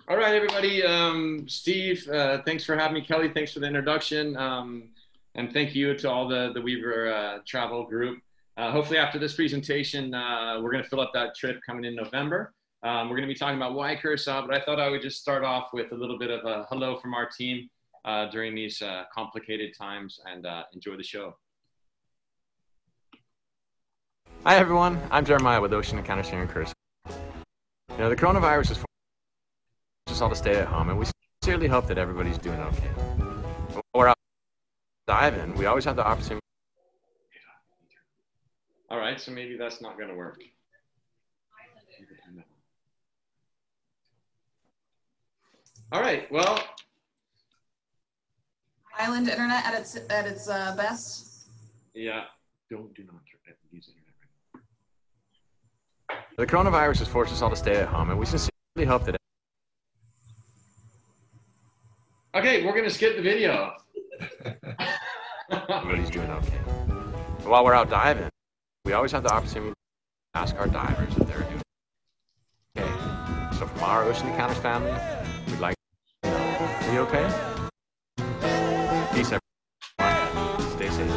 All right, everybody. Steve, thanks for having me. Kelly, thanks for the introduction. And thank you to all the Weaver travel group. Hopefully after this presentation, we're going to fill up that trip coming in November. We're going to be talking about why Curacao, but I thought I would just start off with a little bit of a hello from our team during these complicated times, and enjoy the show. Hi, everyone. I'm Jeremiah with Ocean Encounters here in Curacao. You know, the coronavirus is forcing us all to stay at home, and we sincerely hope that everybody's doing okay. When we're out diving, we always have the opportunity. All right, so maybe that's not going to work. All right, well. Island internet at its best. Yeah, do not use internet right now. The coronavirus has forced us all to stay at home, and we sincerely hope that. Okay, we're gonna skip the video. Everybody's doing okay. While we're out diving, we always have the opportunity to ask our divers if they're doing okay. So from our Ocean Encounters family, we'd like to know, are you okay? Peace, everyone. Stay safe.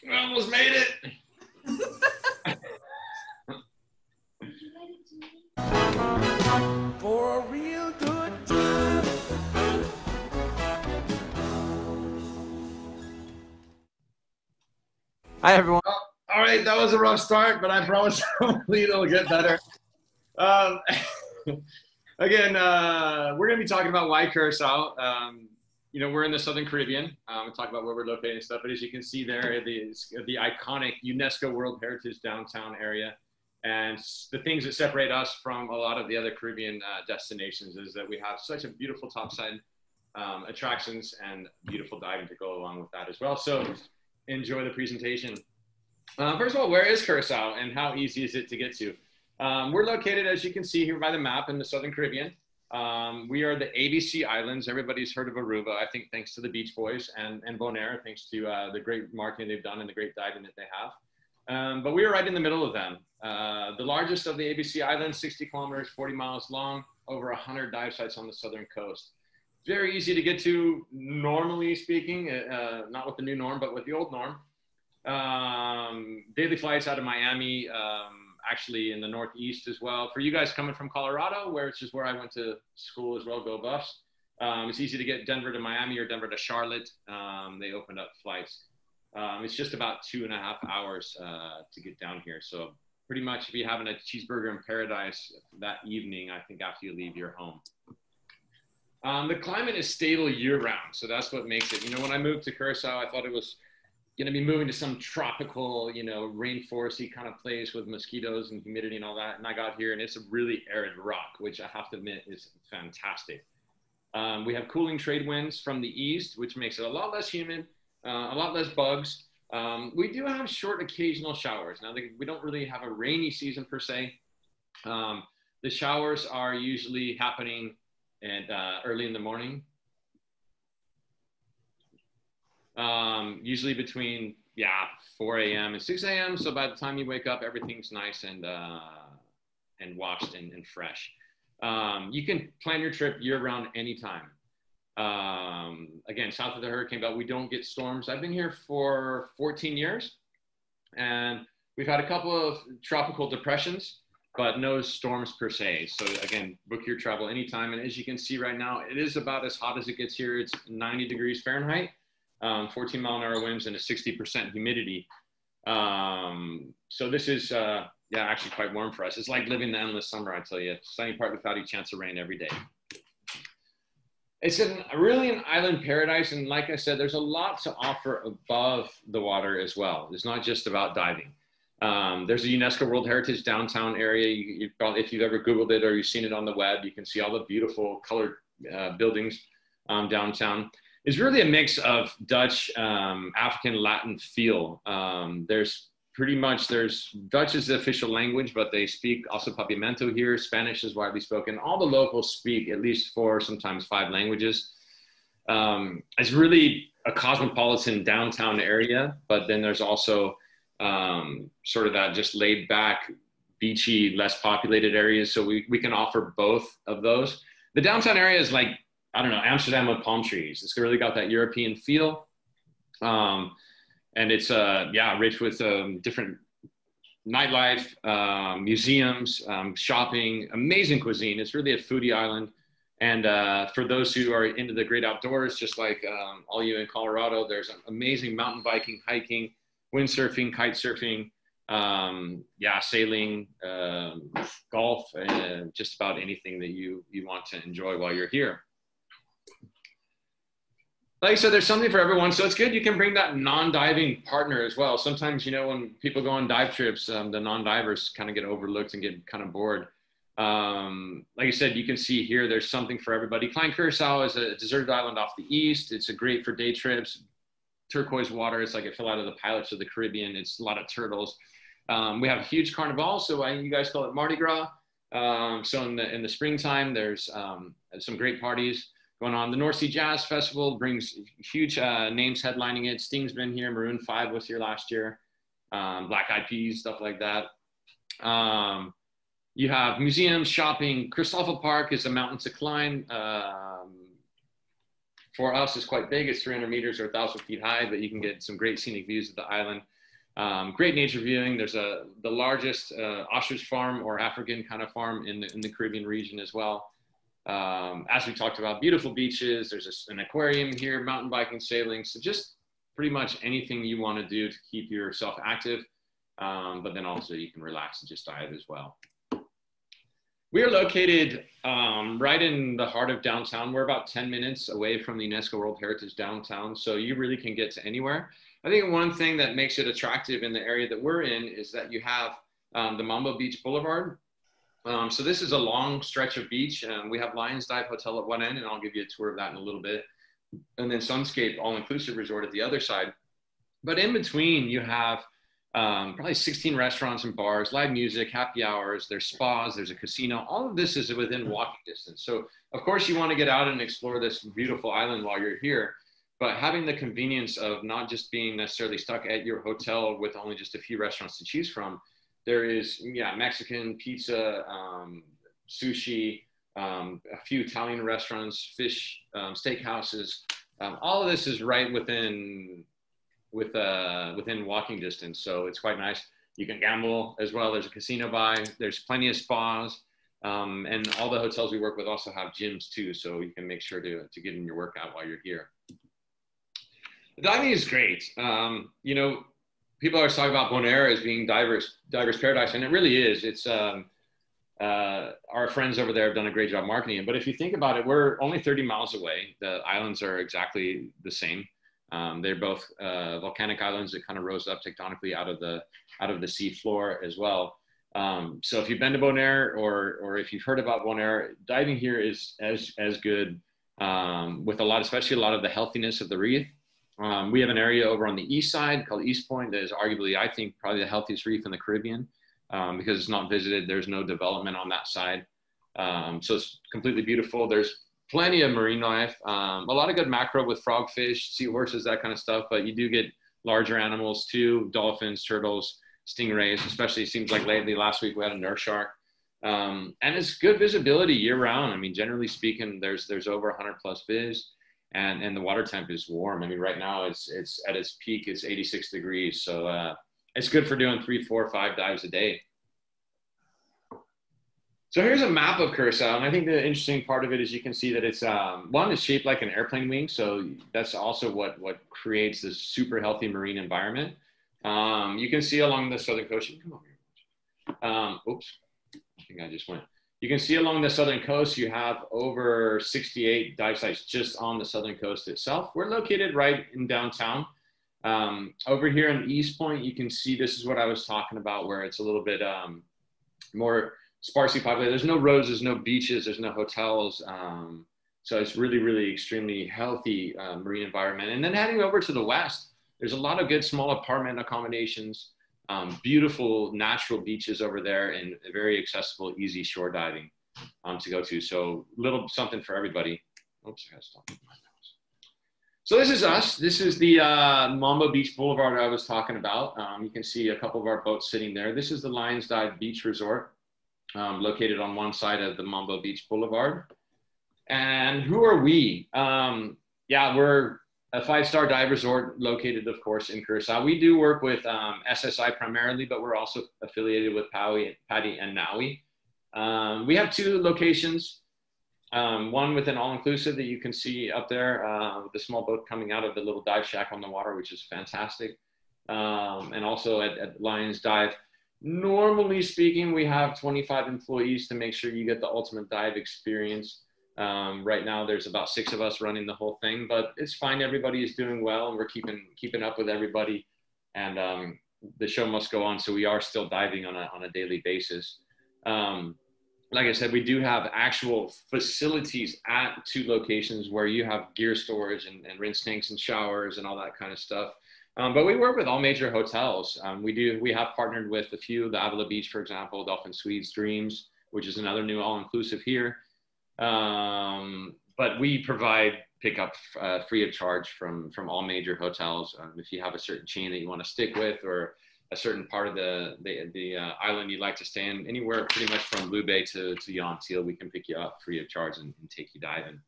We almost made it. For a real good time. Hi, everyone. All right, that was a rough start, but I promise hopefully it'll get better. Again, we're going to be talking about why Curacao. You know, we're in the Southern Caribbean. We'll talk about where we're located and stuff, but as you can see there, the iconic UNESCO World Heritage downtown area. And the things that separate us from a lot of the other Caribbean destinations is that we have such a beautiful topside attractions and beautiful diving to go along with that as well. So enjoy the presentation. First of all, where is Curacao and how easy is it to get to? We're located, as you can see here by the map, in the Southern Caribbean. We are the ABC Islands. Everybody's heard of Aruba, I think, thanks to the Beach Boys, and Bonaire, thanks to the great marketing they've done and the great diving that they have. But we are right in the middle of them. The largest of the ABC Islands, 60 kilometers, 40 miles long, over 100 dive sites on the southern coast. Very easy to get to, normally speaking, not with the new norm, but with the old norm. Daily flights out of Miami, actually in the Northeast as well. For you guys coming from Colorado, which is where I went to school as well, go Buffs. It's easy to get Denver to Miami or Denver to Charlotte. They opened up flights. It's just about 2.5 hours to get down here. So pretty much if you're having a cheeseburger in paradise that evening, I think after you leave your home. The climate is stable year round. So that's what makes it, you know, when I moved to Curacao, I thought it was going to be moving to some tropical, you know, rainforesty kind of place with mosquitoes and humidity and all that. And I got here and it's a really arid rock, which I have to admit is fantastic. We have cooling trade winds from the east, which makes it a lot less humid, a lot less bugs. We do have short occasional showers. Now, we don't really have a rainy season per se. The showers are usually happening at, early in the morning. Usually between 4 a.m. and 6 a.m. So by the time you wake up, everything's nice and washed and fresh. You can plan your trip year round anytime. Again, south of the hurricane belt, we don't get storms. I've been here for 14 years and we've had a couple of tropical depressions, but no storms per se. So again, book your travel anytime. And as you can see right now, it is about as hot as it gets here. It's 90 degrees Fahrenheit. 14 mile an hour winds and a 60% humidity. So this is, actually quite warm for us. It's like living the endless summer, I tell you. Sunny part with cloudy chance of rain every day. It's really an island paradise. And like I said, there's a lot to offer above the water as well. It's not just about diving. There's a UNESCO World Heritage downtown area. If you've ever Googled it or you've seen it on the web, you can see all the beautiful colored buildings downtown. It's really a mix of Dutch, African, Latin feel. There's pretty much Dutch is the official language, but they speak also Papiamento here. Spanish is widely spoken. All the locals speak at least 4, sometimes 5 languages. It's really a cosmopolitan downtown area, but then there's also sort of that just laid back, beachy, less populated areas. So we can offer both of those. The downtown area is like, I don't know, Amsterdam with palm trees. It's really got that European feel. And it's, rich with different nightlife, museums, shopping, amazing cuisine. It's really a foodie island. And for those who are into the great outdoors, just like all you in Colorado, there's amazing mountain biking, hiking, windsurfing, kite surfing, sailing, golf, and just about anything that you want to enjoy while you're here. Like I said, there's something for everyone. So it's good. You can bring that non-diving partner as well. Sometimes, you know, when people go on dive trips, the non-divers kind of get overlooked and get kind of bored. Like I said, you can see here, there's something for everybody. Klein Curacao is a deserted island off the east. It's a great for day trips. Turquoise water. It's like it fell out of the Pirates of the Caribbean. It's a lot of turtles. We have a huge carnival. So you guys call it Mardi Gras. So in the springtime, there's some great parties going on. The North Sea Jazz Festival brings huge names headlining it. Sting's been here. Maroon 5 was here last year. Black Eyed Peas, stuff like that. You have museums, shopping. Christoffel Park is a mountain to climb. For us, it's quite big. It's 300 meters or 1,000 feet high, but you can get some great scenic views of the island. Great nature viewing. There's the largest ostrich farm or African kind of farm in the Caribbean region as well. As we talked about, beautiful beaches. There's an aquarium here, mountain biking, sailing. So just pretty much anything you want to do to keep yourself active. But then also you can relax and just dive as well. We are located right in the heart of downtown. We're about 10 minutes away from the UNESCO World Heritage downtown. So you really can get to anywhere. I think one thing that makes it attractive in the area that we're in is that you have the Mambo Beach Boulevard. So this is a long stretch of beach. We have Lions Dive Hotel at one end, and I'll give you a tour of that in a little bit. And then Sunscape All-Inclusive Resort at the other side. But in between, you have probably 16 restaurants and bars, live music, happy hours, there's spas, there's a casino. All of this is within walking distance. So of course you want to get out and explore this beautiful island while you're here, but having the convenience of not just being necessarily stuck at your hotel with only just a few restaurants to choose from. There is, Mexican, pizza, sushi, a few Italian restaurants, fish, steakhouses. All of this is right within walking distance. So it's quite nice. You can gamble as well. There's a casino by, there's plenty of spas. And all the hotels we work with also have gyms too. So you can make sure to get in your workout while you're here. The diving is great. People always talk about Bonaire as being divers paradise, and it really is. It's our friends over there have done a great job marketing it. But if you think about it, we're only 30 miles away. The islands are exactly the same. They're both volcanic islands that kind of rose up tectonically out of the sea floor as well. So if you've been to Bonaire or if you've heard about Bonaire, diving here is as good with especially a lot of the healthiness of the reef. We have an area over on the east side called East Point that is arguably, I think, probably the healthiest reef in the Caribbean because it's not visited. There's no development on that side. So it's completely beautiful. There's plenty of marine life, a lot of good macro with frogfish, seahorses, that kind of stuff. But you do get larger animals too, dolphins, turtles, stingrays, especially it seems like lately, last week we had a nurse shark. And it's good visibility year round. I mean, generally speaking, there's over 100 plus viz. And the water temp is warm. I mean, right now it's at its peak, it's 86 degrees. So it's good for doing 3, 4, 5 dives a day. So here's a map of Curacao. And I think the interesting part of it is you can see that it's, one is shaped like an airplane wing. So that's also what creates this super healthy marine environment. You can see along the southern coast, you can come over here. Oops, I think I just went. You can see along the southern coast, you have over 68 dive sites just on the southern coast itself. We're located right in downtown. Over here in East Point, you can see this is what I was talking about, where it's a little bit more sparsely populated. There's no roads, there's no beaches, there's no hotels. So it's really, really extremely healthy marine environment. And then heading over to the west, there's a lot of good small apartment accommodations. Beautiful natural beaches over there and very accessible, easy shore diving to go to. So little something for everybody. Oops, I gotta stop. So this is us. This is the Mambo Beach Boulevard I was talking about. You can see a couple of our boats sitting there. This is the Lions Dive Beach Resort, located on one side of the Mambo Beach Boulevard. And who are we? Yeah, we're a 5-star dive resort located, of course, in Curacao. We do work with SSI primarily, but we're also affiliated with PADI and NAUI. We have 2 locations. One with an all-inclusive that you can see up there with the small boat coming out of the little dive shack on the water, which is fantastic. And also at Lions Dive. Normally speaking, we have 25 employees to make sure you get the ultimate dive experience. Right now, there's about 6 of us running the whole thing, but it's fine. Everybody is doing well, and we're keeping up with everybody. And the show must go on, so we are still diving on a daily basis. Like I said, we do have actual facilities at 2 locations where you have gear storage and rinse tanks and showers and all that kind of stuff. But we work with all major hotels. We have partnered with a few, the Avila Beach, for example, Dolphin Suites, Dreams, which is another new all-inclusive here. But we provide pickup free of charge from all major hotels. If you have a certain chain that you want to stick with, or a certain part of the island you'd like to stay in, anywhere pretty much from Blue Bay to Yontil, we can pick you up free of charge and take you diving.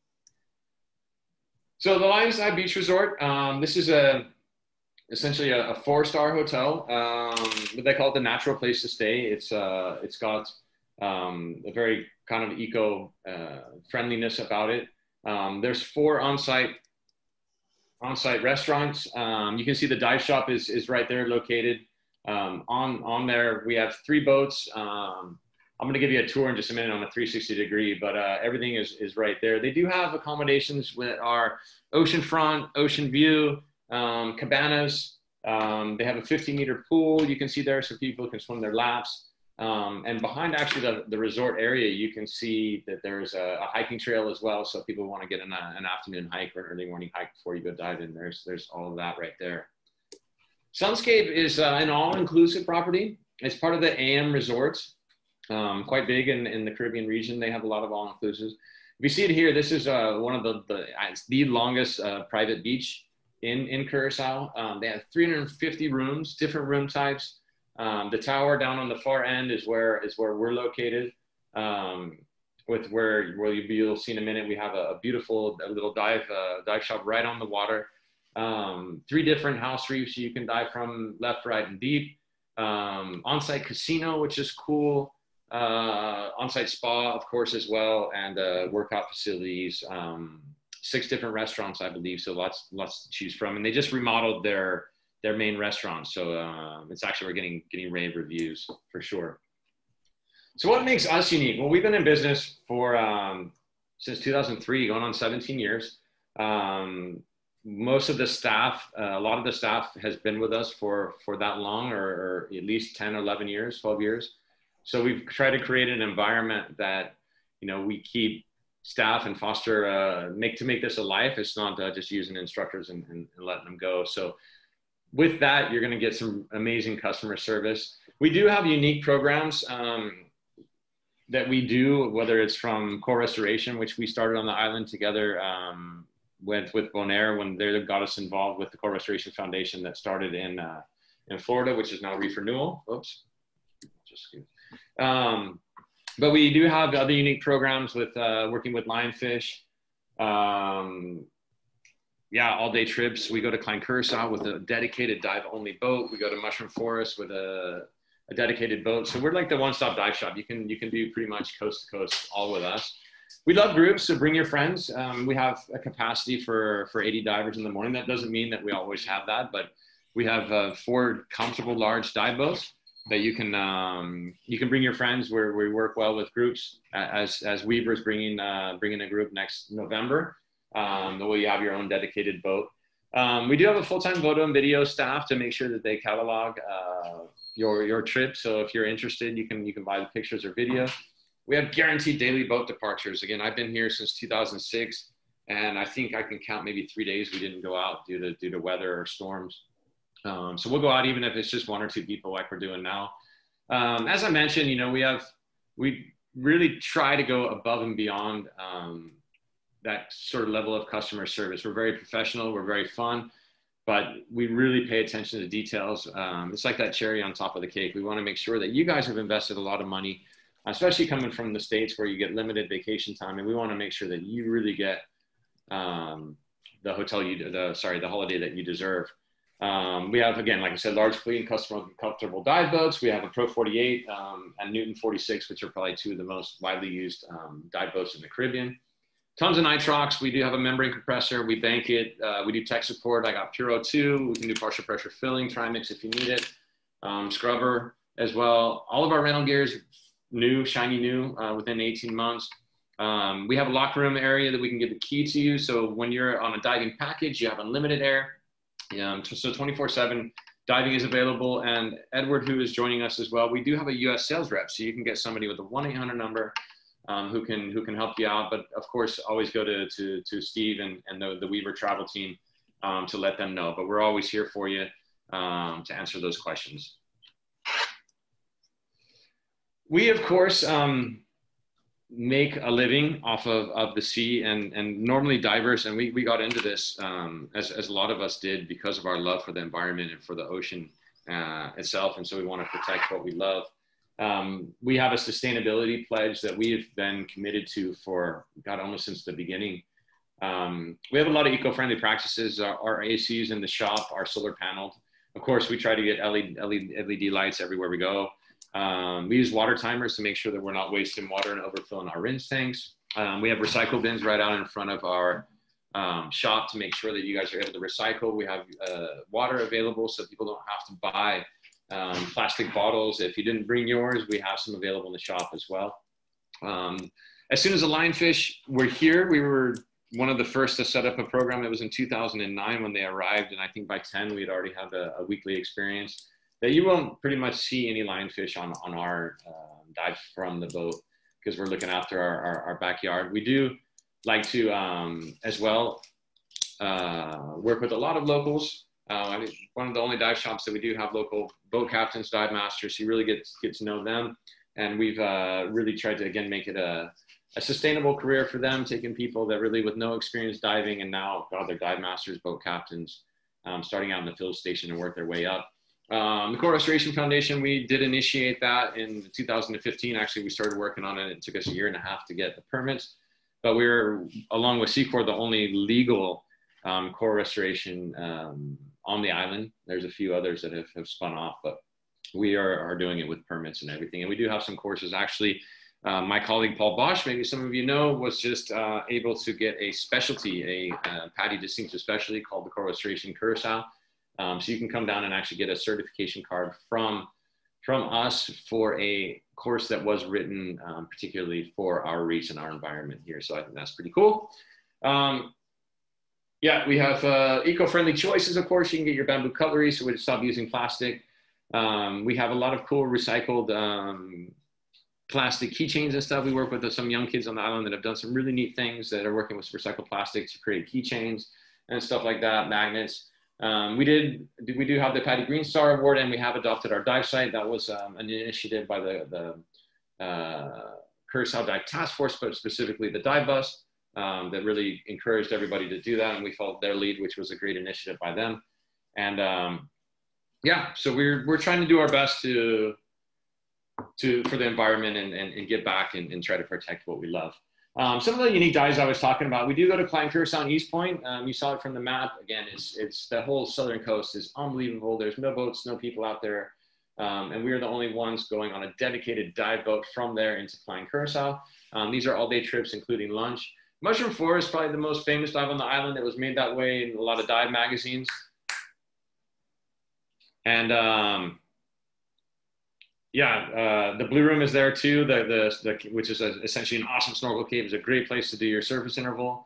So the Lions Dive Beach Resort, this is essentially a 4-star hotel. They call it the natural place to stay. It's got a very kind of eco friendliness about it. There's 4 on-site restaurants. You can see the dive shop is right there located. On there, we have 3 boats. I'm going to give you a tour in just a minute on a 360 degree, but everything is right there. They do have accommodations with our oceanfront, ocean view, cabanas. They have a 50-meter pool you can see there, so people can swim their laps. And behind actually the resort area, you can see that there's a hiking trail as well. So if people want to get an afternoon hike or an early morning hike before you go diving, there's all of that right there. Sunscape is an all-inclusive property. It's part of the AM Resorts, quite big in the Caribbean region. They have a lot of all-inclusives. If you see it here, this is one of the longest private beach in Curacao. They have 350 rooms, different room types. The tower down on the far end is where we're located. With where you'll see in a minute, we have a beautiful little dive shop right on the water. 3 different house reefs you can dive from, left, right, and deep. On-site casino, which is cool. On-site spa, of course, as well, and workout facilities. 6 different restaurants, I believe, so lots to choose from. And they just remodeled their main restaurant, so it's actually, we're getting rave reviews for sure. So what makes us unique? Well, we've been in business for since 2003, going on 17 years. Most of the staff, a lot of the staff has been with us for that long, or at least 10, 11 years, 12 years. So we've tried to create an environment that, we keep staff and foster, make this a life. It's not just using instructors and letting them go. So with that, you're going to get some amazing customer service. We do have unique programs that we do, whether it's from core restoration, which we started on the island together with Bonaire when they got us involved with the Core Restoration Foundation that started in Florida, which is now Reef Renewal. Oops. But we do have other unique programs with working with lionfish. All-day trips. We go to Klein Curacao with a dedicated dive-only boat. We go to Mushroom Forest with a dedicated boat. So we're like the one-stop dive shop. You can do pretty much coast to coast all with us. We love groups, so bring your friends. We have a capacity for 80 divers in the morning. That doesn't mean that we always have that, but we have 4 comfortable large dive boats that you can bring your friends. Where we work well with groups. As Weaver's bringing a group next November. Will you have your own dedicated boat? We do have a full-time photo and video staff to make sure that they catalog your trip. So if you're interested, you can buy the pictures or video. We have guaranteed daily boat departures. Again, I've been here since 2006, and I think I can count maybe 3 days we didn't go out due to weather or storms. So we'll go out even if it's just 1 or 2 people like we're doing now. As I mentioned, you know, we really try to go above and beyond that sort of level of customer service. We're very professional, we're very fun, but we really pay attention to details. It's like that cherry on top of the cake. We want to make sure that you guys have invested a lot of money, especially coming from the States where you get limited vacation time, and we want to make sure that you really get the holiday that you deserve. We have, again, like I said, large, clean, comfortable dive boats. We have a Pro 48 and Newton 46, which are probably 2 of the most widely used dive boats in the Caribbean. Tons of nitrox. We do have a membrane compressor. We bank it. We do tech support. I got Puro 2. We can do partial pressure filling, trimix if you need it. Scrubber as well. All of our rental gear is new, shiny new, within 18 months. We have a locker room area that we can give the key to you. So when you're on a diving package, you have unlimited air. So 24/7 diving is available. And Edward, who is joining us as well, we do have a US sales rep. So you can get somebody with a 1-800 number who can help you out. But of course, always go to Steve and the Weaver travel team to let them know. But we're always here for you to answer those questions. We, of course, make a living off of the sea, and normally divers, and we got into this as a lot of us did because of our love for the environment and for the ocean itself. And so we want to protect what we love. We have a sustainability pledge that we have been committed to for, God, almost since the beginning. We have a lot of eco-friendly practices. Our ACs in the shop are solar paneled. Of course, we try to get LED lights everywhere we go. We use water timers to make sure that we're not wasting water and overfilling our rinse tanks. We have recycle bins right out in front of our shop to make sure that you guys are able to recycle. We have water available so people don't have to buy plastic bottles. If you didn't bring yours, we have some available in the shop as well. As soon as the lionfish were here, we were one of the first to set up a program. It was in 2009 when they arrived, and I think by 10 we had already had a weekly experience. That you won't pretty much see any lionfish on our dive from the boat because we're looking after our backyard. We do like to as well work with a lot of locals. I mean, one of the only dive shops that we do have local boat captains, dive masters. You really get to know them, and we've really tried to again make it a sustainable career for them, taking people that really with no experience diving and now, God, they're dive masters, boat captains, starting out in the field station and work their way up. The Coral Restoration Foundation, we did initiate that in 2015. Actually, we started working on it. It took us 1.5 years to get the permits, but we're, along with Seacor, the only legal coral restoration on the island. There's a few others that have spun off, but we are doing it with permits and everything. And we do have some courses. Actually, my colleague, Paul Bosch, maybe some of you know, was just able to get a specialty, a PADI distinctive specialty called the Coral Restoration Curacao. So you can come down and actually get a certification card from us for a course that was written particularly for our reefs and our environment here. So I think that's pretty cool. Yeah, we have eco-friendly choices, of course. You can get your bamboo cutlery, so we stop using plastic. We have a lot of cool recycled plastic keychains and stuff. We work with some young kids on the island that have done some really neat things that are working with recycled plastic to create keychains and stuff like that, magnets. We do have the Patty Green Star Award, and we have adopted our dive site. That was an initiative by the Curacao Dive Task Force, but specifically the dive bus that really encouraged everybody to do that. And we followed their lead, which was a great initiative by them. And yeah, so we're trying to do our best for the environment and give back and try to protect what we love. Some of the unique dives I was talking about, we do go to Klein Curacao and East Point. You saw it from the map. Again, it's the whole southern coast is unbelievable. There's no boats, no people out there. And we are the only ones going on a dedicated dive boat from there into Klein Curacao. These are all-day trips, including lunch. Mushroom Forest, probably the most famous dive on the island. It was made that way in a lot of dive magazines. And yeah, the Blue Room is there too, which is essentially an awesome snorkel cave. It's a great place to do your surface interval.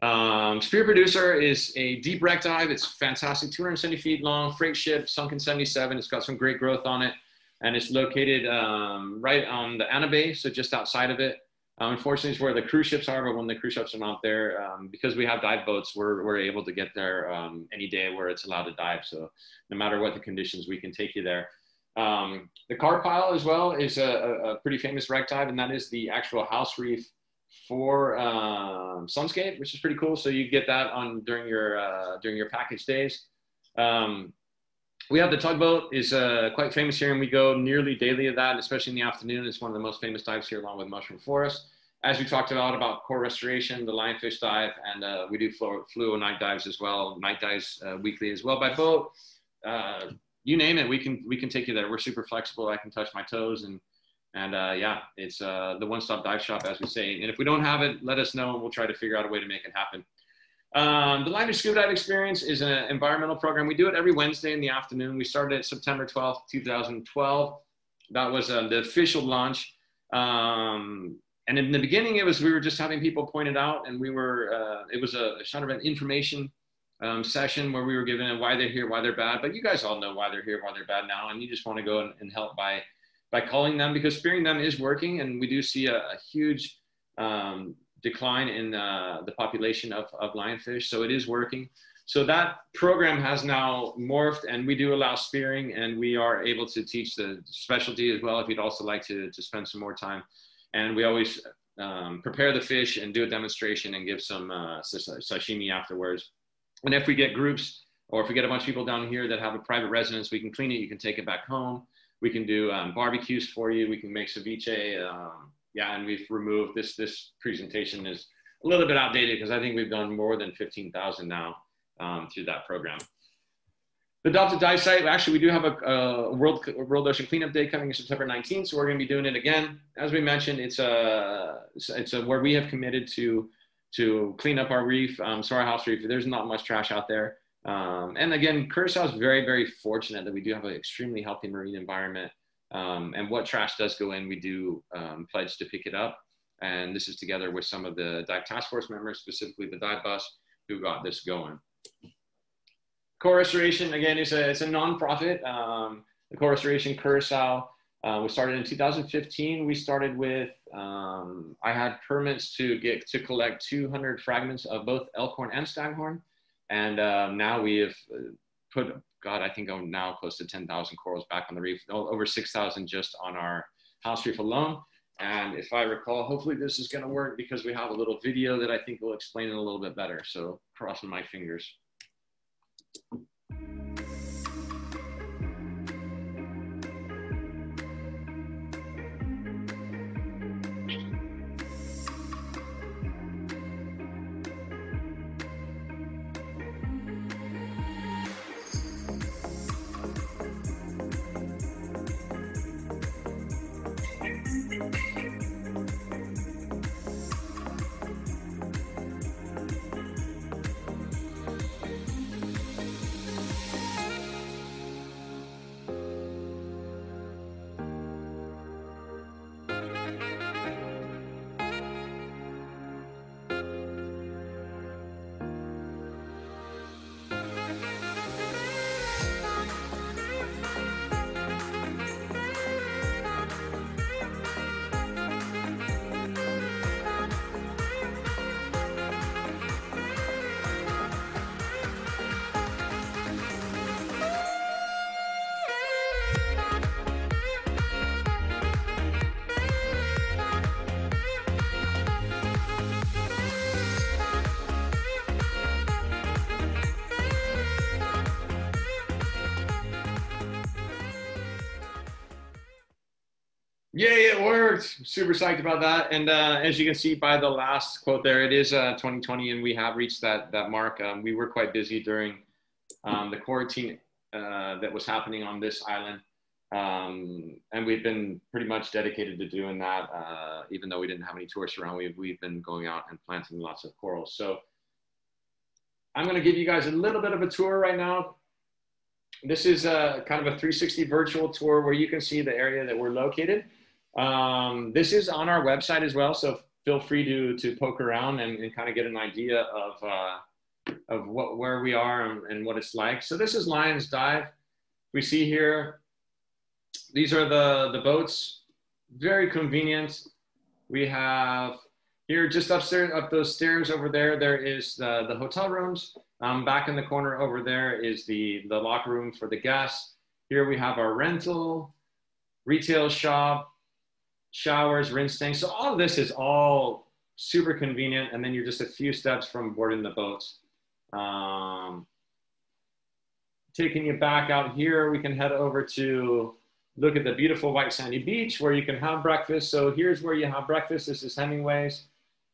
Spear Producer is a deep wreck dive. It's fantastic, 270 feet long, freight ship, sunk in 77. It's got some great growth on it. And it's located right on the Anna Bay, so just outside of it. Unfortunately, it's where the cruise ships are, but when the cruise ships are not there, because we have dive boats, we're able to get there any day where it's allowed to dive. So no matter what the conditions, we can take you there. The car pile as well is a pretty famous wreck dive, and that is the actual house reef for Sunscape, which is pretty cool. So you get that on during your package days. We have the tugboat is quite famous here, and we go nearly daily of that, especially in the afternoon. It's one of the most famous dives here, along with Mushroom Forest. As we talked about core restoration, the lionfish dive, and we do fluo night dives as well, night dives weekly as well by boat. You name it, we can take you there. We're super flexible. I can touch my toes, and yeah, it's the one-stop dive shop, as we say. And if we don't have it, let us know, and we'll try to figure out a way to make it happen. The Lionfish Scuba Dive Experience is an environmental program. We do it every Wednesday in the afternoon. We started it September 12th, 2012. That was the official launch. And in the beginning, we were just having people point it out, and it was a sort of an information session where we were given why they're here, why they're bad. But you guys all know why they're here, why they're bad now, and you just want to go and help by calling them, because spearing them is working, and we do see a huge decline in the population of lionfish. So it is working. So that program has now morphed, and we do allow spearing, and we are able to teach the specialty as well if you'd also like to spend some more time. And we always prepare the fish and do a demonstration and give some sashimi afterwards. And if we get groups, or if we get a bunch of people down here that have a private residence, we can clean it, you can take it back home. We can do barbecues for you. We can make ceviche. Yeah, and we've removed this presentation is a little bit outdated because I think we've done more than 15,000 now through that program. The Adopted Dive Site, actually, we do have a World Ocean Cleanup Day coming in September 19th, so we're going to be doing it again. As we mentioned, it's where we have committed to clean up our reef, so our house reef. There's not much trash out there. And again, Curacao is very, very fortunate that we do have an extremely healthy marine environment. And what trash does go in, we do pledge to pick it up. And this is together with some of the dive task force members, specifically the dive bus, who got this going. Core Restoration, again, it's a nonprofit. The Core Restoration Curacao was started in 2015. We started with, I had permits to collect 200 fragments of both elkhorn and staghorn. And now we have put, God, I think I'm now close to 10,000 corals back on the reef, over 6,000 just on our house reef alone. And if I recall, hopefully this is going to work because we have a little video that I think will explain it a little bit better. So crossing my fingers. Yay, it worked. Super psyched about that. And as you can see by the last quote there, it is 2020 and we have reached that mark. We were quite busy during the quarantine that was happening on this island. And we've been pretty much dedicated to doing that. Even though we didn't have any tourists around, we've been going out and planting lots of corals. So I'm going to give you guys a little bit of a tour right now. This is kind of a 360 virtual tour where you can see the area that we're located. This is on our website as well, so feel free to poke around and kind of get an idea of where we are and what it's like. So this is Lions Dive. We see here, these are the boats, very convenient. We have here just upstairs, up those stairs over there, there is the hotel rooms. Back in the corner over there is the locker room for the guests. Here we have our rental, retail shop, showers, rinse tanks. So all of this is all super convenient. And then you're just a few steps from boarding the boats. Taking you back out here, we can head over to look at the beautiful white sandy beach where you can have breakfast. So here's where you have breakfast. This is Hemingway's.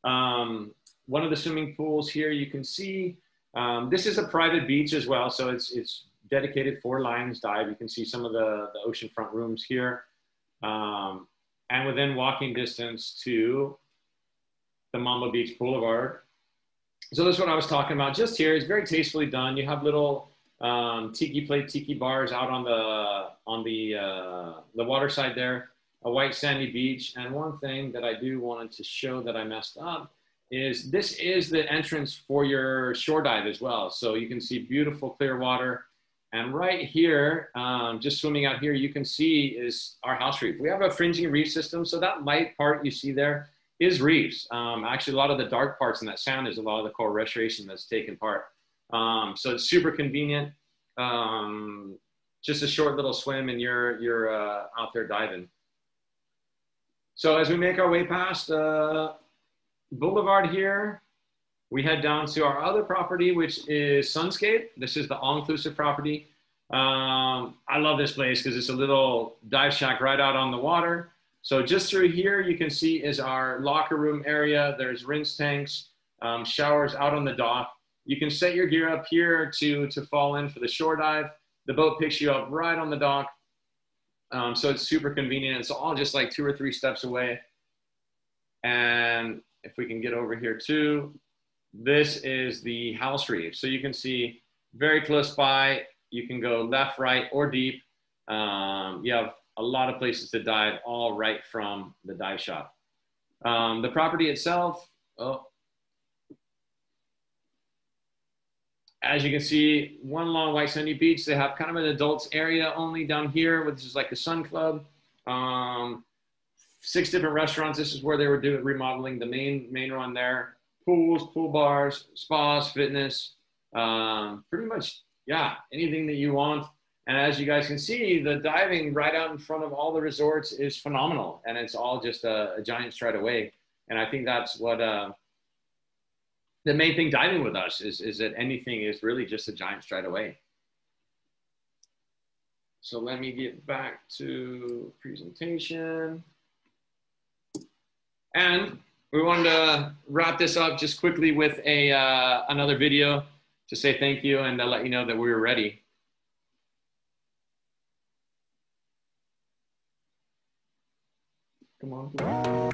One of the swimming pools here you can see. This is a private beach as well. So it's dedicated for Lions Dive. You can see some of the oceanfront rooms here. And within walking distance to the Mamba Beach Boulevard. So this is what I was talking about just here. It's very tastefully done. You have little tiki bars out on the water side there, a white sandy beach. And one thing that I do wanted to show that I messed up is this is the entrance for your shore dive as well. So you can see beautiful clear water. And right here, just swimming out here, you can see is our house reef. We have a fringing reef system. So that light part you see there is reefs. Actually, a lot of the dark parts in that sand is a lot of the coral restoration that's taken part. So it's super convenient. Just a short little swim and you're out there diving. So as we make our way past Boulevard here, we head down to our other property, which is Sunscape. This is the all-inclusive property. I love this place because it's a little dive shack right out on the water. So just through here, you can see is our locker room area. There's rinse tanks, showers out on the dock. You can set your gear up here to fall in for the shore dive. The boat picks you up right on the dock. So it's super convenient. It's all just like 2 or 3 steps away. And if we can get over here too, this is the house reef. So you can see very close by. You can go left, right, or deep. You have a lot of places to dive, all right from the dive shop. The property itself, as you can see, one long white sandy beach. They have kind of an adults area only down here, which is like the Sun Club. 6 different restaurants. This is where they were remodeling the main one there. Pools, pool bars, spas, fitness, pretty much, yeah, anything that you want. And as you guys can see, the diving right out in front of all the resorts is phenomenal. And it's all just a giant stride away. And I think that's what the main thing diving with us is that anything is really just a giant stride away. So let me get back to presentation. And we wanted to wrap this up just quickly with another video to say thank you and to let you know that we were ready. Come on. Come on.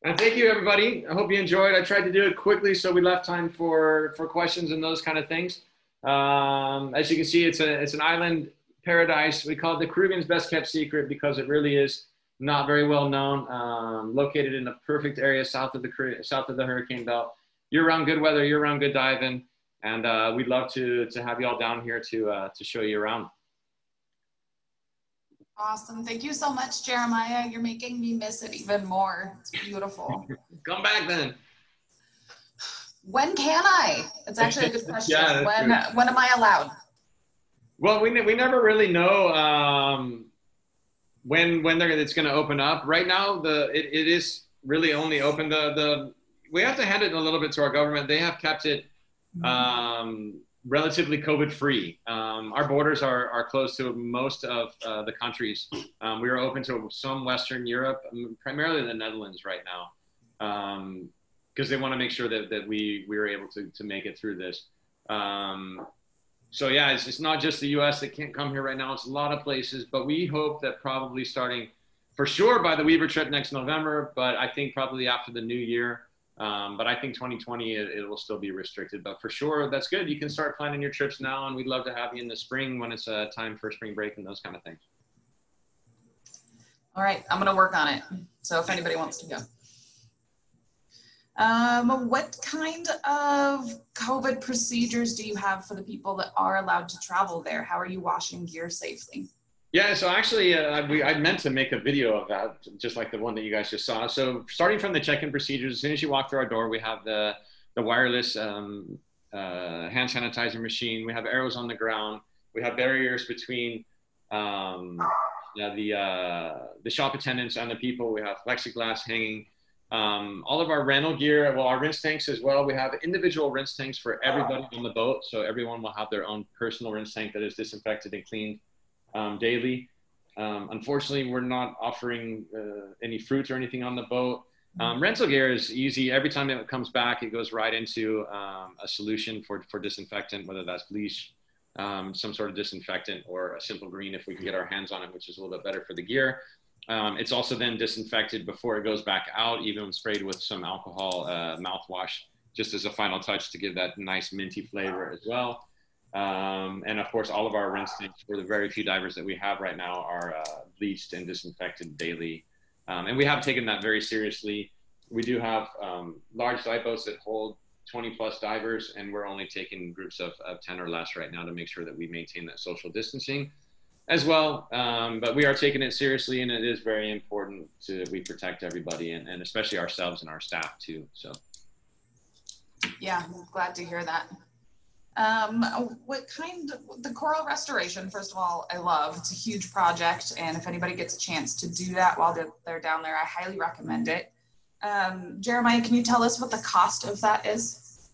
And thank you, everybody. I hope you enjoyed. I tried to do it quickly so we left time for questions and those kind of things. As you can see, it's an island paradise. We call it the Caribbean's best kept secret because it really is not very well known. Located in the perfect area south of the hurricane belt. Year-round good weather, year-round good diving, and we'd love to have you all down here to show you around. Awesome. Thank you so much, Jeremiah. You're making me miss it even more. It's beautiful. Come back then. When can I? It's actually a good question. Yeah, when am I allowed? Well, we never really know when it's going to open up. Right now, it is really only open. We have to hand it a little bit to our government. They have kept it relatively COVID free. Our borders are closed to most of the countries. We are open to some Western Europe, primarily the Netherlands right now, because they want to make sure that we are able to make it through this. So yeah, it's not just the U.S. that can't come here right now. It's a lot of places, but we hope that probably starting for sure by the Weaver trip next November, but I think probably after the new year. But I think 2020, it will still be restricted, but for sure, that's good. You can start planning your trips now, and we'd love to have you in the spring when it's time for spring break and those kind of things. All right, I'm gonna work on it. So if anybody wants to go. What kind of COVID procedures do you have for the people that are allowed to travel there? How are you washing gear safely? Yeah, so actually, I meant to make a video of that, just like the one that you guys just saw. So starting from the check-in procedures, as soon as you walk through our door, we have the wireless hand sanitizer machine. We have arrows on the ground. We have barriers between the shop attendants and the people. We have plexiglass hanging. All of our rental gear, well, our rinse tanks as well. We have individual rinse tanks for everybody on the boat. So everyone will have their own personal rinse tank that is disinfected and cleaned daily. Unfortunately, we're not offering any fruits or anything on the boat. Rental gear is easy. Every time it comes back, it goes right into a solution for disinfectant, whether that's bleach, some sort of disinfectant, or a simple green if we can get our hands on it, which is a little bit better for the gear. It's also then disinfected before it goes back out, even sprayed with some alcohol mouthwash, just as a final touch to give that nice minty flavor as well. And of course, all of our rinse tanks for the very few divers that we have right now are bleached and disinfected daily. And we have taken that very seriously. We do have large dive boats that hold 20 plus divers, and we're only taking groups of 10 or less right now to make sure that we maintain that social distancing as well. But we are taking it seriously, and it is very important that we protect everybody, and especially ourselves and our staff too. So. Yeah, I'm glad to hear that. The coral restoration, first of all, I love. It's a huge project, and if anybody gets a chance to do that while they're down there, I highly recommend it. Jeremiah, can you tell us what the cost of that is?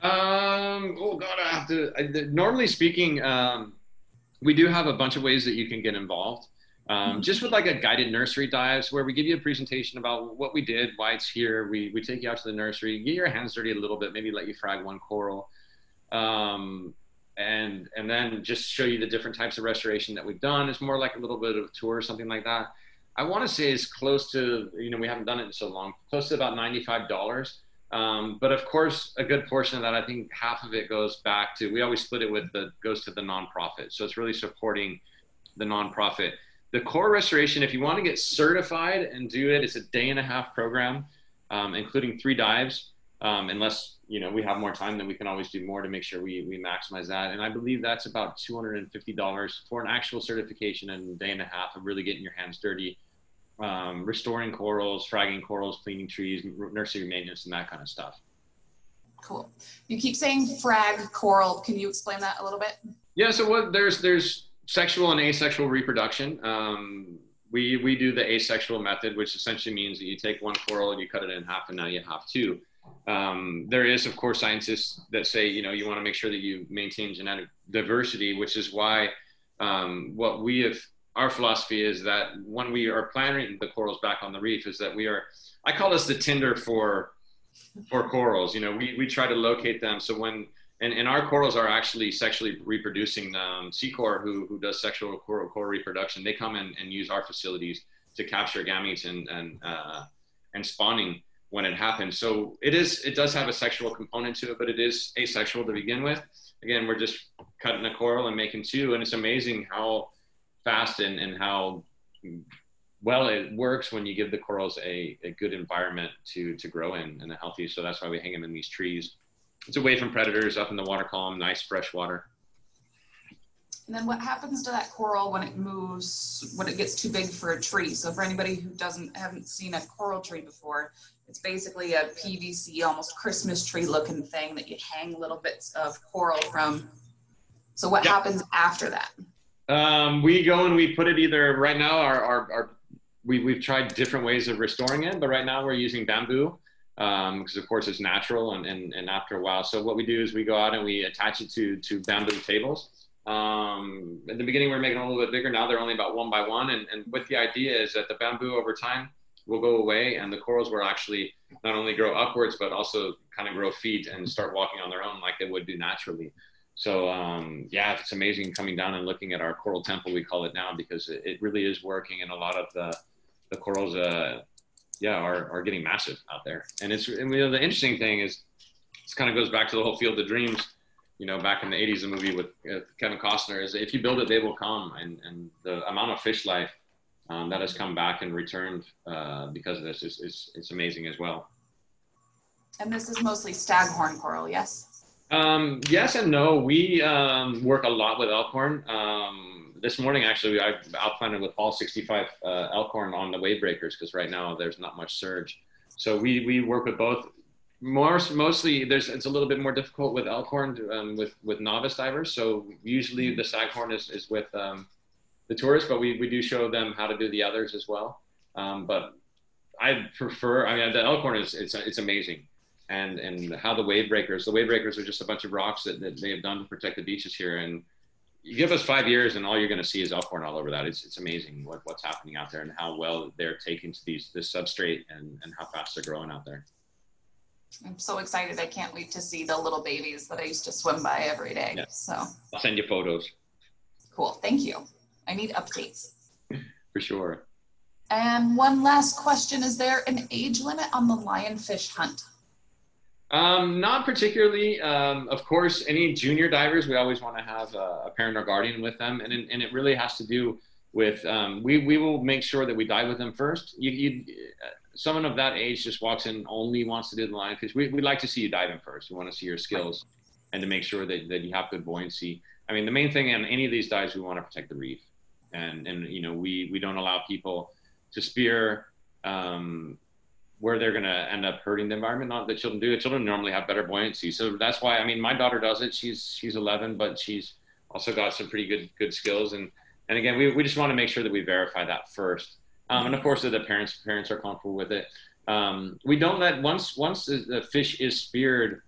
Oh God, normally speaking, we do have a bunch of ways that you can get involved. Just with like a guided nursery dives where we give you a presentation about what we did, why it's here. We take you out to the nursery, get your hands dirty a little bit, maybe let you frag one coral. And then just show you the different types of restoration that we've done. It's more like a little bit of a tour or something like that. I want to say it's close to, we haven't done it in so long, close to about $95. But of course, a good portion of that, I think half of it goes back to, we always split it goes to the nonprofit. So it's really supporting the nonprofit. The core restoration, if you want to get certified and do it, it's a 1.5-day program, including 3 dives. Unless, we have more time, then we can always do more to make sure we maximize that. And I believe that's about $250 for an actual certification and 1.5 days of really getting your hands dirty, restoring corals, fragging corals, cleaning trees, nursery maintenance, and that kind of stuff. Cool. You keep saying frag coral. Can you explain that a little bit? Yeah, so there's sexual and asexual reproduction. We do the asexual method, which essentially means that you take one coral and you cut it in half, and now you have 2. There is, of course, scientists that say, you want to make sure that you maintain genetic diversity, which is why our philosophy is that when we are planting the corals back on the reef is that I call this the Tinder for corals. We try to locate them. So and our corals are actually sexually reproducing. Secor, who does sexual coral reproduction, they come and use our facilities to capture gametes and spawning when it happens. So it does have a sexual component to it, but it is asexual to begin with. Again, we're just cutting a coral and making 2, and it's amazing how fast and how well it works when you give the corals a good environment to grow in and a healthy. So that's why we hang them in these trees. It's away from predators, up in the water column, nice fresh water. And then what happens to that coral when it moves, when it gets too big for a tree? So for anybody who haven't seen a coral tree before, it's basically a PVC, almost Christmas tree looking thing that you hang little bits of coral from. So what happens after that? We go and we put it either, right now we've tried different ways of restoring it, but right now we're using bamboo because of course it's natural and after a while. So what we do is we go out and we attach it to bamboo tables. At the beginning, we were making it a little bit bigger. Now they're only about 1 by 1. And with the idea is that the bamboo over time will go away and the corals will actually not only grow upwards, but also kind of grow feet and start walking on their own like they would do naturally. So yeah, it's amazing coming down and looking at our coral temple, we call it now, because it really is working. And a lot of the corals, are getting massive out there. And the interesting thing is, this kind of goes back to the whole Field of Dreams. Back in the 80s, the movie with Kevin Costner, is if you build it, they will come. And the amount of fish life that has come back and returned because of this it's amazing as well. And this is mostly staghorn coral, yes? Yes and no. We work a lot with elkhorn. This morning, actually, I outplanted with all 65 elkhorn on the wave breakers because right now there's not much surge. So we work with both. Mostly, it's a little bit more difficult with elkhorn with novice divers. So usually the staghorn is with the tourists, but we do show them how to do the others as well. But I prefer. The elkhorn it's amazing, and how the wave breakers are just a bunch of rocks that they have done to protect the beaches here. And you give us 5 years, and all you're going to see is elkhorn all over that. It's amazing what's happening out there and how well they're taking to this substrate and how fast they're growing out there. I'm so excited. I can't wait to see the little babies that I used to swim by every day. Yeah. So I'll send you photos. Cool. Thank you. I need updates. For sure. And one last question. Is there an age limit on the lionfish hunt? Not particularly. Of course, any junior divers, we always want to have a parent or guardian with them. And it really has to do with, we will make sure that we dive with them first. Someone of that age just walks in, only wants to do the lionfish. We'd like to see you diving first. We want to see your skills and to make sure that you have good buoyancy. I mean, the main thing on any of these dives, we want to protect the reef. And we don't allow people to spear where they're going to end up hurting the environment. Not that children do. Children normally have better buoyancy. So that's why, my daughter does it. She's 11, but she's also got some pretty good skills. And again, we just want to make sure that we verify that first. And of course, that the parents are comfortable with it. We don't let, once the fish is speared,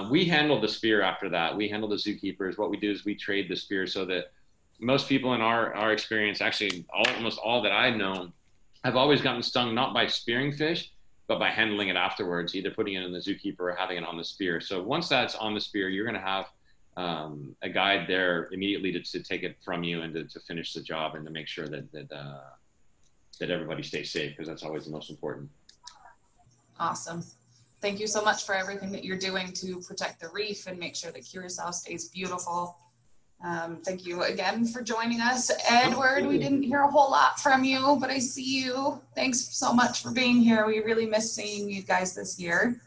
we handle the spear after that. We handle the zookeepers. What we do is we trade the spear so that most people in our experience, actually almost all that I know, have always gotten stung not by spearing fish, but by handling it afterwards, either putting it in the zookeeper or having it on the spear. So once that's on the spear, you're going to have a guide there immediately to take it from you and to finish the job and to make sure that everybody stays safe, because that's always the most important. Awesome. Thank you so much for everything that you're doing to protect the reef and make sure that Curacao stays beautiful. Thank you again for joining us. Edward, we didn't hear a whole lot from you, but I see you. Thanks so much for being here. We really miss seeing you guys this year.